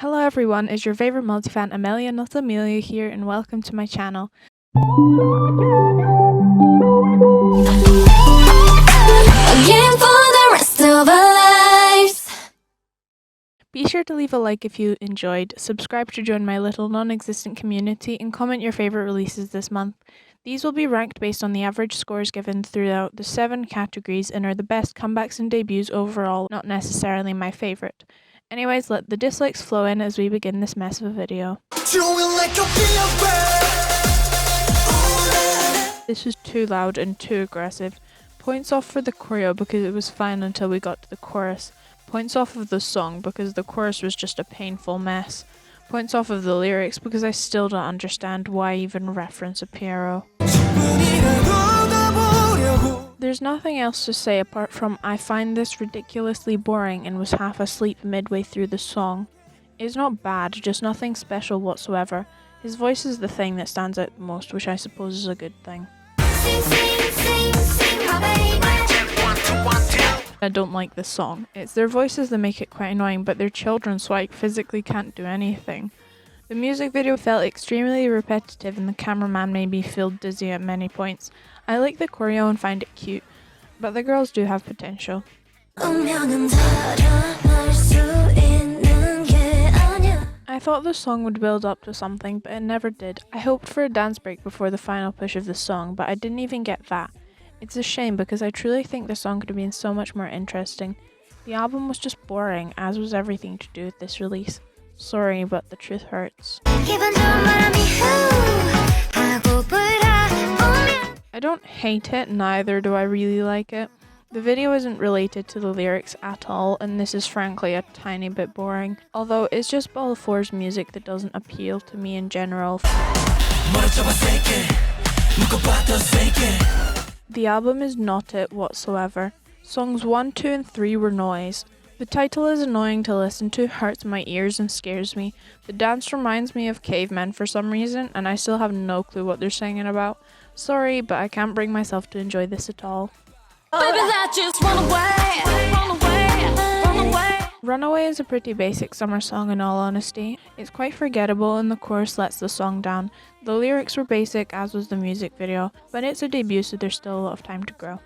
Hello everyone, it's your favorite multifan Amelia, not Amelia here, and welcome to my channel. Again for the rest of our lives. Be sure to leave a like if you enjoyed, subscribe to join my little non-existent community, and comment your favorite releases this month. These will be ranked based on the average scores given throughout the 7 categories and are the best comebacks and debuts overall, not necessarily my favorite. Anyways, let the dislikes flow in as we begin this mess of a video. This was too loud and too aggressive. Points off for the choreo because it was fine until we got to the chorus. Points off of the song because the chorus was just a painful mess. Points off of the lyrics because I still don't understand why even reference a Piero. There's nothing else to say apart from I find this ridiculously boring and was half asleep midway through the song. It's not bad, just nothing special whatsoever. His voice is the thing that stands out the most, which I suppose is a good thing. I don't like this song. It's their voices that make it quite annoying, but they're children, so I physically can't do anything. The music video felt extremely repetitive and the cameraman made me feel dizzy at many points. I like the choreo and find it cute, but the girls do have potential. I thought the song would build up to something, but it never did. I hoped for a dance break before the final push of the song, but I didn't even get that. It's a shame because I truly think the song could have been so much more interesting. The album was just boring, as was everything to do with this release. Sorry, but the truth hurts. I don't hate it, neither do I really like it. The video isn't related to the lyrics at all, and this is frankly a tiny bit boring. Although it's just Ball 4's music that doesn't appeal to me in general. The album is not it whatsoever. Songs 1, 2 and 3 were noise. The title is annoying to listen to, hurts my ears and scares me. The dance reminds me of cavemen for some reason, and I still have no clue what they're singing about. Sorry, but I can't bring myself to enjoy this at all. Baby, let's just run away, run away, run away. Runnaway is a pretty basic summer song in all honesty. It's quite forgettable and the chorus lets the song down. The lyrics were basic, as was the music video, but it's a debut so there's still a lot of time to grow.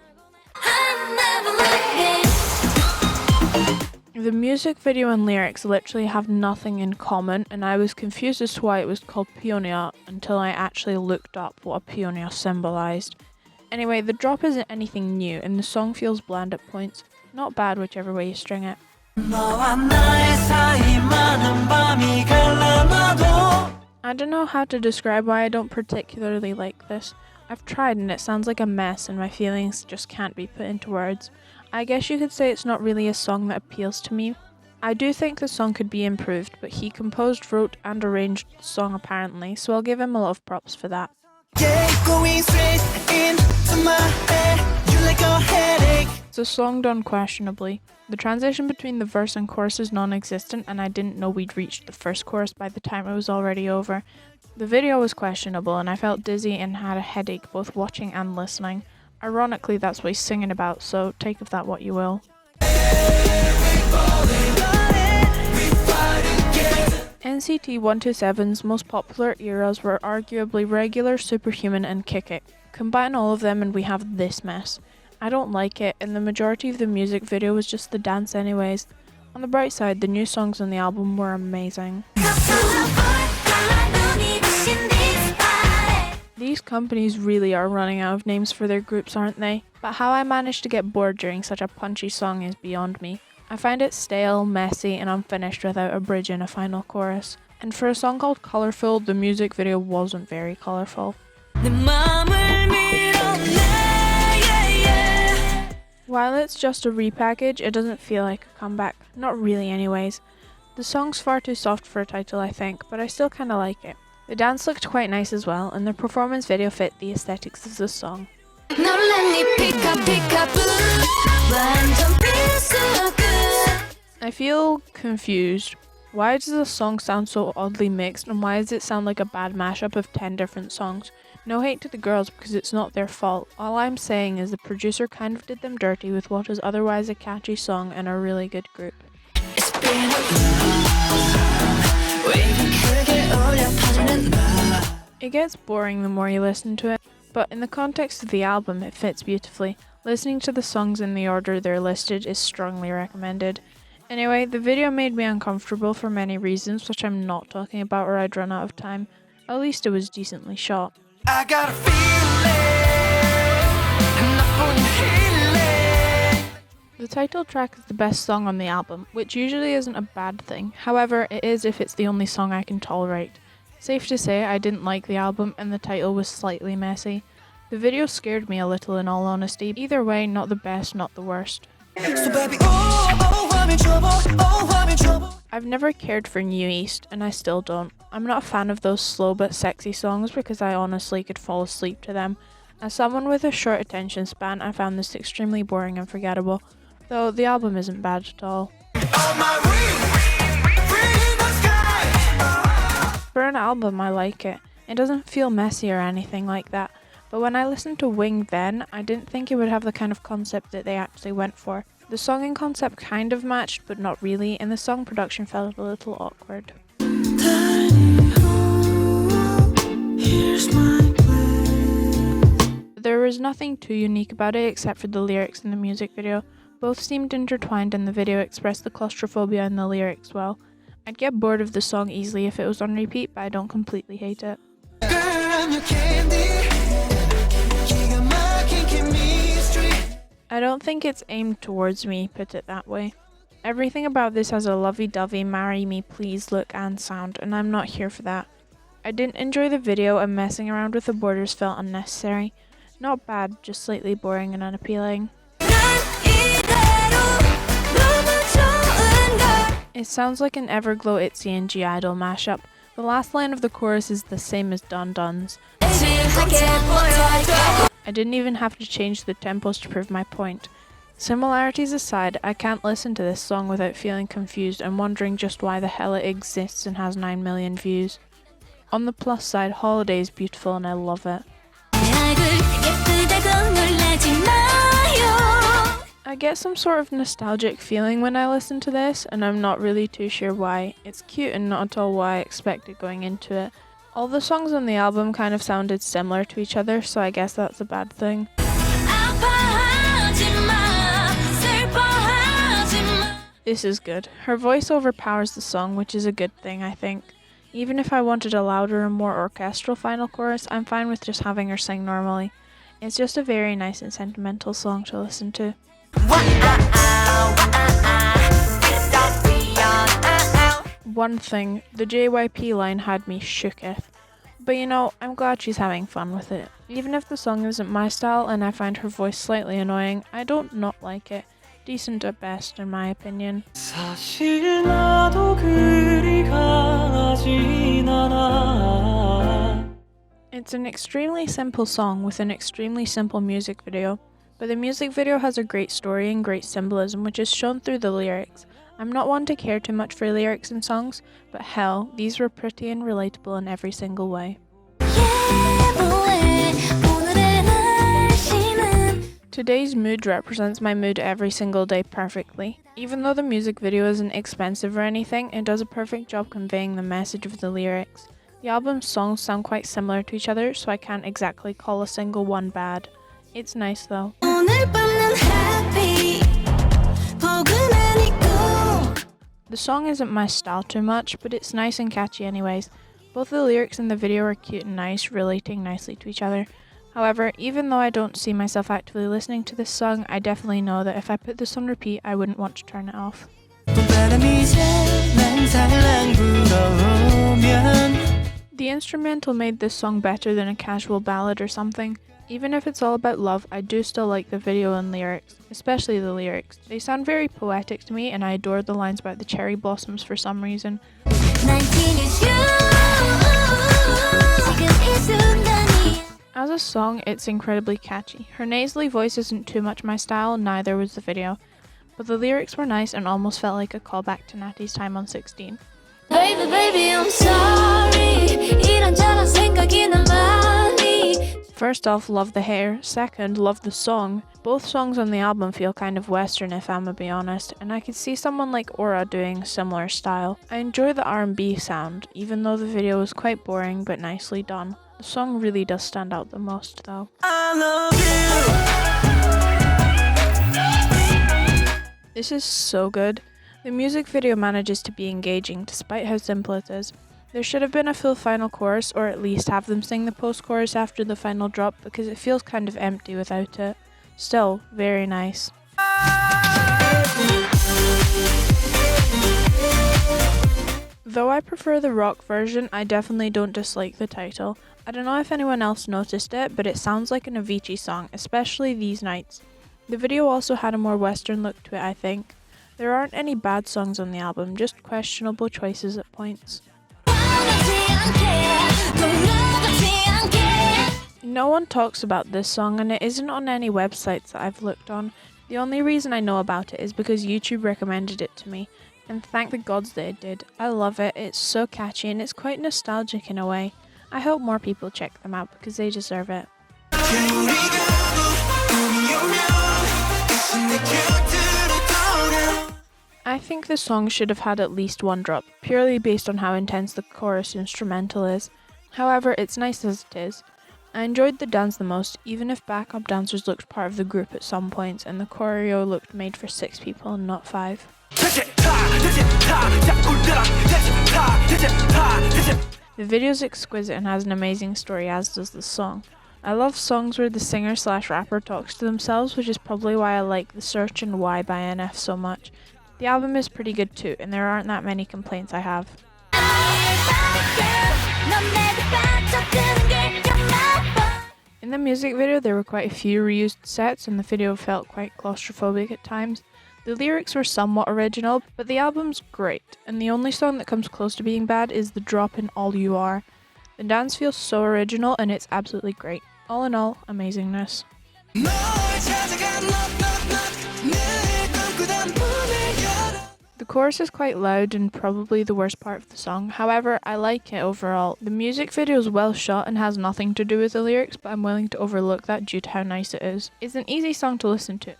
The music video and lyrics literally have nothing in common, and I was confused as to why it was called Paeonia until I actually looked up what a Paeonia symbolized. Anyway, the drop isn't anything new, and the song feels bland at points. Not bad whichever way you string it. I don't know how to describe why I don't particularly like this. I've tried and it sounds like a mess and my feelings just can't be put into words. I guess you could say it's not really a song that appeals to me. I do think the song could be improved, but he composed, wrote and arranged the song apparently, so I'll give him a lot of props for that. It's a song done questionably. The transition between the verse and chorus is non-existent, and I didn't know we'd reached the first chorus by the time it was already over. The video was questionable and I felt dizzy and had a headache both watching and listening. Ironically, that's what he's singing about, so take of that what you will. NCT 127's most popular eras were arguably Regular, Superhuman and Kick It. Combine all of them and we have this mess. I don't like it, and the majority of the music video was just the dance anyways. On the bright side, the new songs on the album were amazing. These companies really are running out of names for their groups, aren't they? But how I managed to get bored during such a punchy song is beyond me. I find it stale, messy and unfinished without a bridge and a final chorus. And for a song called Colourful, the music video wasn't very colourful. While it's just a repackage, it doesn't feel like a comeback. Not really anyways. The song's far too soft for a title I think, but I still kinda like it. The dance looked quite nice as well, and the performance video fit the aesthetics of the song. I feel confused. Why does the song sound so oddly mixed, and why does it sound like a bad mashup of 10 different songs? No hate to the girls because it's not their fault. All I'm saying is the producer kind of did them dirty with what is otherwise a catchy song and a really good group. gets boring the more you listen to it, but in the context of the album it fits beautifully. Listening to the songs in the order they're listed is strongly recommended. Anyway, the video made me uncomfortable for many reasons which I'm not talking about or I'd run out of time. At least it was decently shot. I got a feeling. The title track is the best song on the album, which usually isn't a bad thing. However, it is if it's the only song I can tolerate. Safe to say, I didn't like the album and the title was slightly messy. The video scared me a little in all honesty. Either way, not the best, not the worst. So baby, I'm in trouble, I'm in trouble. I've never cared for NÜEAST, and I still don't. I'm not a fan of those slow but sexy songs because I honestly could fall asleep to them. As someone with a short attention span, I found this extremely boring and forgettable, though the album isn't bad at all. For an album, I like it. It doesn't feel messy or anything like that, but when I listened to Wing then, I didn't think it would have the kind of concept that they actually went for. The song and concept kind of matched, but not really, and the song production felt a little awkward. There was nothing too unique about it except for the lyrics in the music video. Both seemed intertwined and the video expressed the claustrophobia in the lyrics well. I'd get bored of the song easily if it was on repeat, but I don't completely hate it. I don't think it's aimed towards me, put it that way. Everything about this has a lovey-dovey marry me please look and sound, and I'm not here for that. I didn't enjoy the video and messing around with the borders felt unnecessary. Not bad, just slightly boring and unappealing. It sounds like an Everglow ITZY and G-Idol mashup. The last line of the chorus is the same as Don Don's. I didn't even have to change the tempos to prove my point. Similarities aside, I can't listen to this song without feeling confused and wondering just why the hell it exists and has 9 million views. On the plus side, Holiday is beautiful and I love it. I get some sort of nostalgic feeling when I listen to this, and I'm not really too sure why. It's cute and not at all what I expected going into it. All the songs on the album kind of sounded similar to each other, so I guess that's a bad thing. This is good. Her voice overpowers the song, which is a good thing, I think. Even if I wanted a louder and more orchestral final chorus, I'm fine with just having her sing normally. It's just a very nice and sentimental song to listen to. One thing, the JYP line had me shooketh. But you know, I'm glad she's having fun with it. Even if the song isn't my style and I find her voice slightly annoying, I don't not like it. Decent at best, in my opinion. It's an extremely simple song with an extremely simple music video, but the music video has a great story and great symbolism which is shown through the lyrics. I'm not one to care too much for lyrics in songs, but hell, these were pretty and relatable in every single way. Today's mood represents my mood every single day perfectly. Even though the music video isn't expensive or anything, it does a perfect job conveying the message of the lyrics. The album's songs sound quite similar to each other, so I can't exactly call a single one bad. It's nice though. The song isn't my style too much, but it's nice and catchy anyways. Both the lyrics and the video are cute and nice, relating nicely to each other. However, even though I don't see myself actively listening to this song, I definitely know that if I put this on repeat, I wouldn't want to turn it off. The instrumental made this song better than a casual ballad or something. Even if it's all about love, I do still like the video and lyrics, especially the lyrics. They sound very poetic to me and I adore the lines about the cherry blossoms for some reason. As a song, it's incredibly catchy. Her nasally voice isn't too much my style, neither was the video. But the lyrics were nice and almost felt like a callback to Natty's time on 16. Baby, baby, I'm sorry. 이런저런 생각이 나 많이. First off, love the hair. Second, love the song. Both songs on the album feel kind of western if I'm to be honest, and I could see someone like Aura doing a similar style. I enjoy the R&B sound, even though the video was quite boring but nicely done. The song really does stand out the most though. I love you. This is so good. The music video manages to be engaging despite how simple it is. There should have been a full final chorus, or at least have them sing the post-chorus after the final drop, because it feels kind of empty without it. Still, very nice. Though I prefer the rock version, I definitely don't dislike the title. I don't know if anyone else noticed it, but it sounds like an Avicii song, especially These Nights. The video also had a more western look to it, I think. There aren't any bad songs on the album, just questionable choices at points. No one talks about this song, and it isn't on any websites that I've looked on. The only reason I know about it is because YouTube recommended it to me, and thank the gods that it did. I love it, it's so catchy and it's quite nostalgic in a way. I hope more people check them out because they deserve it. I think the song should have had at least one drop, purely based on how intense the chorus instrumental is. However, it's nice as it is. I enjoyed the dance the most, even if backup dancers looked part of the group at some points and the choreo looked made for 6 people and not 5. The video is exquisite and has an amazing story, as does the song. I love songs where the singer/rapper talks to themselves, which is probably why I like The Search and Why by NF so much. The album is pretty good too, and there aren't that many complaints I have. In the music video, there were quite a few reused sets, and the video felt quite claustrophobic at times. The lyrics were somewhat original, but the album's great, and the only song that comes close to being bad is the drop in All You Are. The dance feels so original, and it's absolutely great. All in all, amazingness. The chorus is quite loud and probably the worst part of the song. However, I like it overall. The music video is well shot and has nothing to do with the lyrics, but I'm willing to overlook that due to how nice it is. It's an easy song to listen to.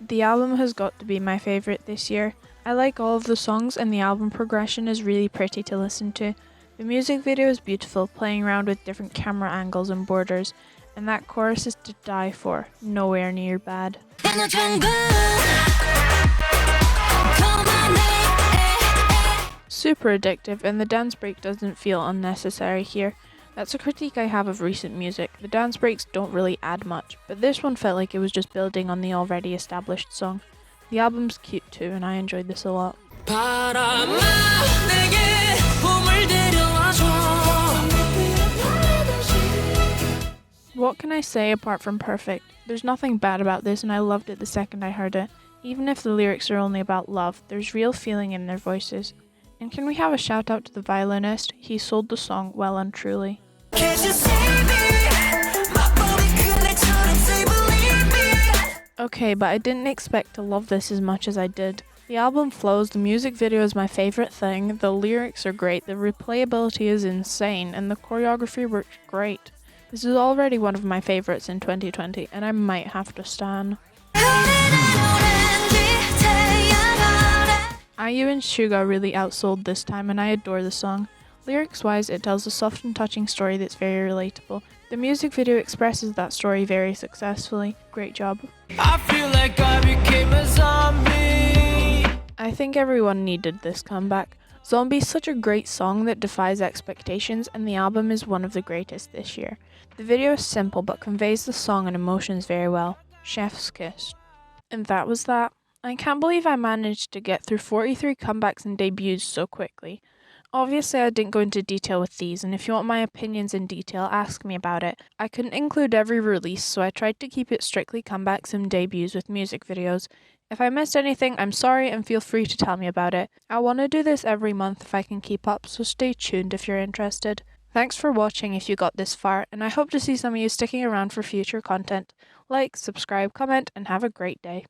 The album has got to be my favourite this year. I like all of the songs and the album progression is really pretty to listen to. The music video is beautiful, playing around with different camera angles and borders, and that chorus is to die for, nowhere near bad. Super addictive, and the dance break doesn't feel unnecessary here. That's a critique I have of recent music. The dance breaks don't really add much, but this one felt like it was just building on the already established song. The album's cute too, and I enjoyed this a lot. What can I say apart from perfect? There's nothing bad about this, and I loved it the second I heard it. Even if the lyrics are only about love, there's real feeling in their voices. And can we have a shout out to the violinist? He sold the song well and truly. Okay, but I didn't expect to love this as much as I did. The album flows, the music video is my favourite thing, the lyrics are great, the replayability is insane, and the choreography worked great. This is already one of my favourites in 2020, and I might have to stan. IU and SUGA really outsold this time, and I adore the song. Lyrics-wise, it tells a soft and touching story that's very relatable. The music video expresses that story very successfully. Great job. I feel like I became a zombie. I think everyone needed this comeback. Zombie's such a great song that defies expectations, and the album is one of the greatest this year. The video is simple but conveys the song and emotions very well. Chef's kiss. And that was that. I can't believe I managed to get through 43 comebacks and debuts so quickly. Obviously I didn't go into detail with these, and if you want my opinions in detail, ask me about it. I couldn't include every release, so I tried to keep it strictly comebacks and debuts with music videos. If I missed anything, I'm sorry and feel free to tell me about it. I want to do this every month if I can keep up, so stay tuned if you're interested. Thanks for watching if you got this far, and I hope to see some of you sticking around for future content. Like, subscribe, comment, and have a great day.